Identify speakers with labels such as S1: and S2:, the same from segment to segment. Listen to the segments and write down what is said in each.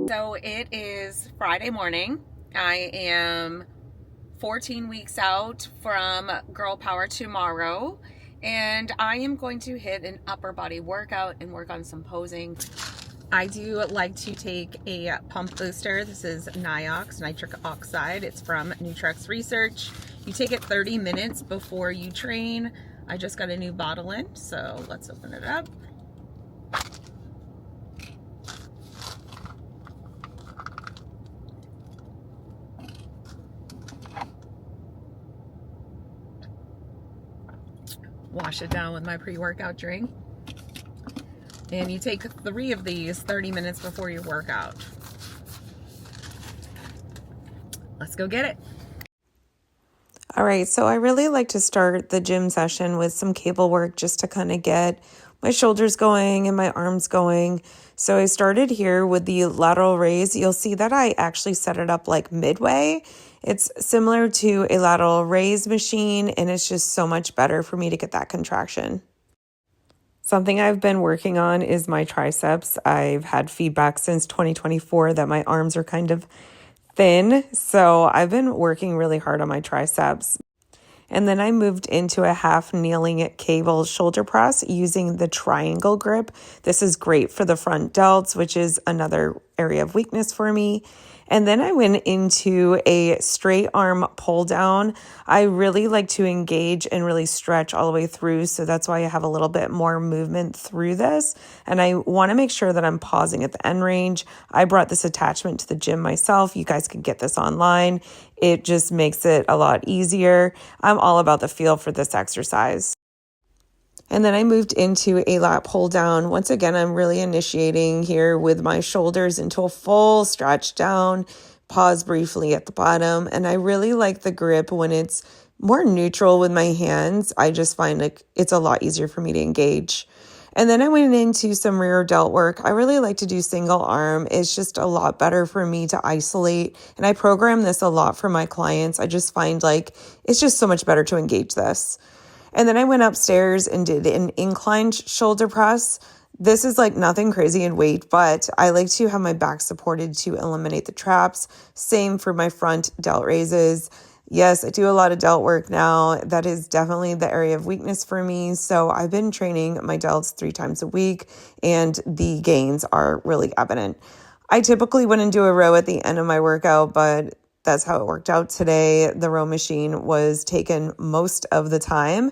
S1: So it is Friday morning. I am 14 weeks out from Girl Power tomorrow, and I am going to hit an upper body workout and work on some posing. I do like to take a pump booster. This is NIOX, nitric oxide. It's from Nutrex Research. You take it 30 minutes before you train. I just got a new bottle in, so let's open it up. Wash it down with my pre-workout drink. And you take 3 of these 30 minutes before your workout. Let's go get it.
S2: All right, so I really like to start the gym session with some cable work just to kind of get my shoulders going and my arms going. So I started here with the lateral raise. You'll see that I actually set it up like midway. It's similar to a lateral raise machine, and it's just so much better for me to get that contraction. Something I've been working on is my triceps. I've had feedback since 2024 that my arms are kind of thin, so I've been working really hard on my triceps. And then I moved into a half kneeling cable shoulder press using the triangle grip. This is great for the front delts, which is another area of weakness for me. And then I went into a straight arm pull down. I really like to engage and really stretch all the way through. So that's why I have a little bit more movement through this. And I want to make sure that I'm pausing at the end range. I brought this attachment to the gym myself. You guys can get this online. It just makes it a lot easier. I'm all about the feel for this exercise. And then I moved into a lat pull down. Once again, I'm really initiating here with my shoulders into a full stretch down, pause briefly at the bottom. And I really like the grip when it's more neutral with my hands. I just find like it's a lot easier for me to engage. And then I went into some rear delt work. I really like to do single arm. It's just a lot better for me to isolate. And I program this a lot for my clients. I just find like it's just so much better to engage this. And then I went upstairs and did an inclined shoulder press. This is like nothing crazy in weight, but I like to have my back supported to eliminate the traps. Same for my front delt raises. Yes, I do a lot of delt work now. That is definitely the area of weakness for me. So I've been training my delts 3 times a week, and the gains are really evident. I typically wouldn't do a row at the end of my workout, but that's how it worked out today. The row machine was taken most of the time.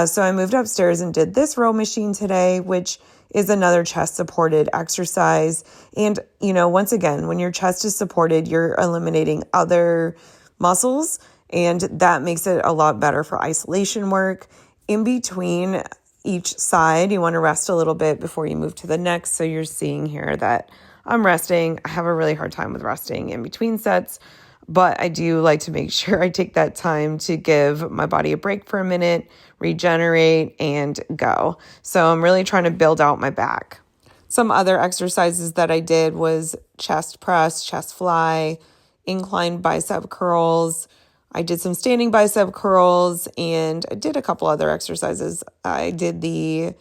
S2: So I moved upstairs and did this row machine today, which is another chest supported exercise. And, you know, once again, when your chest is supported, you're eliminating other muscles, and that makes it a lot better for isolation work. In between each side, you want to rest a little bit before you move to the next. So you're seeing here that I'm resting. I have a really hard time with resting in between sets, but I do like to make sure I take that time to give my body a break for a minute, regenerate, and go. So I'm really trying to build out my back. Some other exercises that I did was chest press, chest fly, inclined bicep curls. I did some standing bicep curls, and I did a couple other exercises. I did the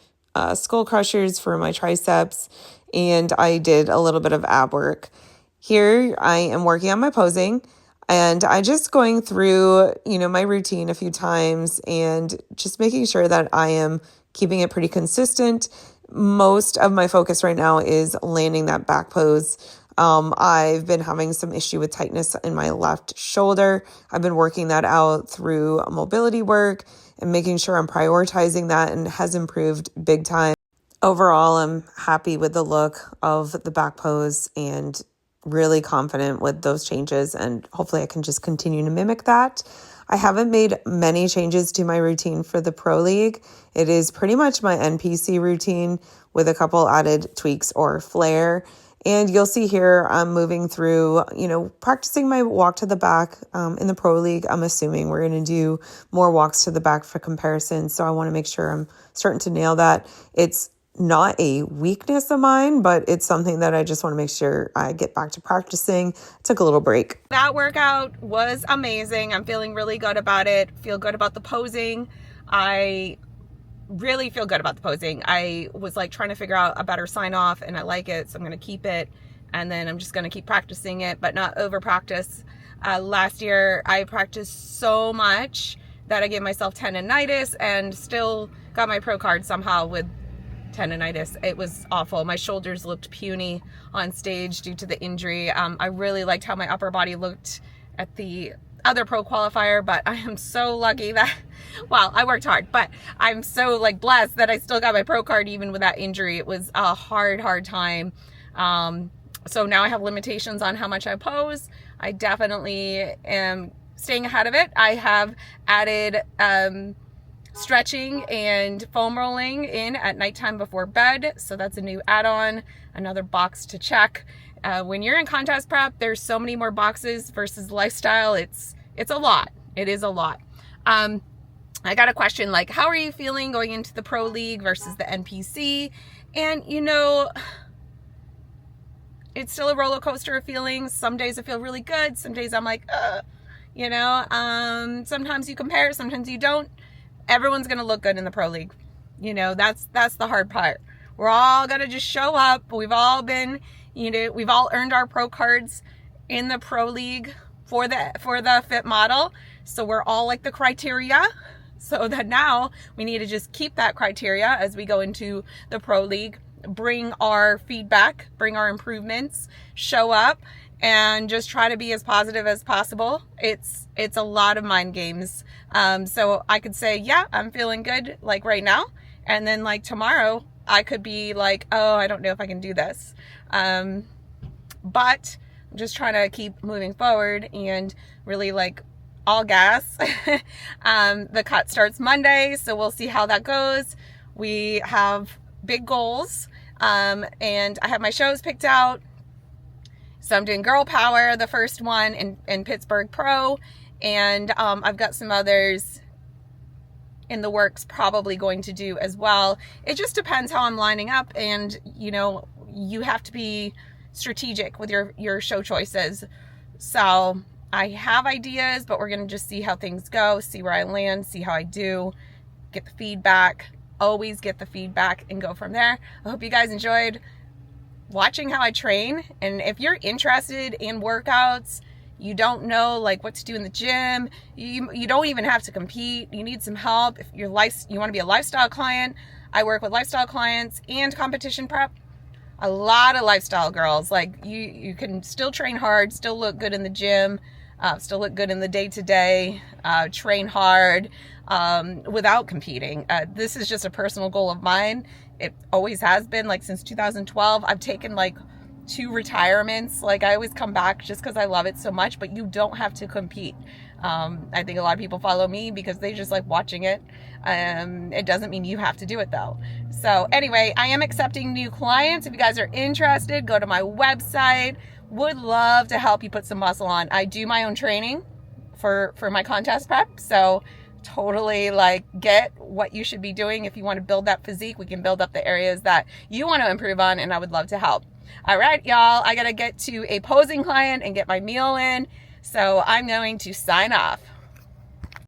S2: skull crushers for my triceps, and I did a little bit of ab work. Here I am working on my posing, and I just going through, my routine a few times and just making sure that I am keeping it pretty consistent. Most of my focus right now is landing that back pose. I've been having some issue with tightness in my left shoulder. I've been working that out through mobility work and making sure I'm prioritizing that, and has improved big time. Overall, I'm happy with the look of the back pose and really confident with those changes, and hopefully I can just continue to mimic that. I haven't made many changes to my routine for the Pro League. It is pretty much my NPC routine with a couple added tweaks or flair. And you'll see here I'm moving through, practicing my walk to the back. In the Pro League, I'm assuming we're going to do more walks to the back for comparison. So I want to make sure I'm starting to nail that. It's not a weakness of mine, but it's something that I just want to make sure I get back to practicing. Took a little break.
S1: That workout was amazing. I'm feeling really good about it. Feel good about the posing. I really feel good about the posing. I was like trying to figure out a better sign off, and I like it, so I'm going to keep it. and then I'm just going to keep practicing it, but not over practice. Last year I practiced so much that I gave myself tendonitis and still got my pro card somehow with tendonitis. It was awful. My shoulders looked puny on stage due to the injury. I really liked how my upper body looked at the other pro qualifier, but I am so lucky that, well, I worked hard, but I'm so like blessed that I still got my pro card even with that injury. It was a hard time. So now I have limitations on how much I pose. I definitely am staying ahead of it. I have added stretching and foam rolling in at nighttime before bed. So that's a new add-on, another box to check. When you're in contest prep, there's so many more boxes versus lifestyle. It's a lot. It is a lot. I got a question like, how are you feeling going into the Pro League versus the NPC? And you know, it's still a roller coaster of feelings. Some days I feel really good. Some days I'm like, you know, sometimes you compare, sometimes you don't. Everyone's going to look good in the Pro League. You know, that's the hard part. We're all going to just show up. We've all been, you know, we've all earned our pro cards in the Pro League for the fit model. So we're all like the criteria. So that now we need to just keep that criteria as we go into the Pro League, bring our feedback, bring our improvements, show up, and just try to be as positive as possible. It's a lot of mind games. So I could say, yeah, I'm feeling good like right now. And then like tomorrow I could be like, oh, I don't know if I can do this. But I'm just trying to keep moving forward and really like all gas. The cut starts Monday, so we'll see how that goes. We have big goals. And I have my shows picked out. So I'm doing Girl Power, the first one in Pittsburgh Pro. And I've got some others in the works probably going to do as well. It just depends how I'm lining up. And, you know, you have to be strategic with your show choices. So I have ideas, but we're going to just see how things go, see where I land, see how I do, get the feedback. Always get the feedback and go from there. I hope you guys enjoyed watching how I train. And if you're interested in workouts, you don't know like what to do in the gym, you don't even have to compete, you need some help. If you want to be a lifestyle client, I work with lifestyle clients and competition prep. A lot of lifestyle girls, like you can still train hard, still look good in the gym, still look good in the day-to-day, train hard without competing. This is just a personal goal of mine. It always has been, like since 2012. I've taken like 2 retirements. Like I always come back just because I love it so much, but you don't have to compete. I think a lot of people follow me because they just like watching it. It doesn't mean you have to do it though. So anyway, I am accepting new clients. If you guys are interested, go to my website. Would love to help you put some muscle on. I do my own training for my contest prep. So totally like get what you should be doing. If you want to build that physique, we can build up the areas that you want to improve on, and I would love to help. All right, y'all, I got to get to a posing client and get my meal in. So I'm going to sign off.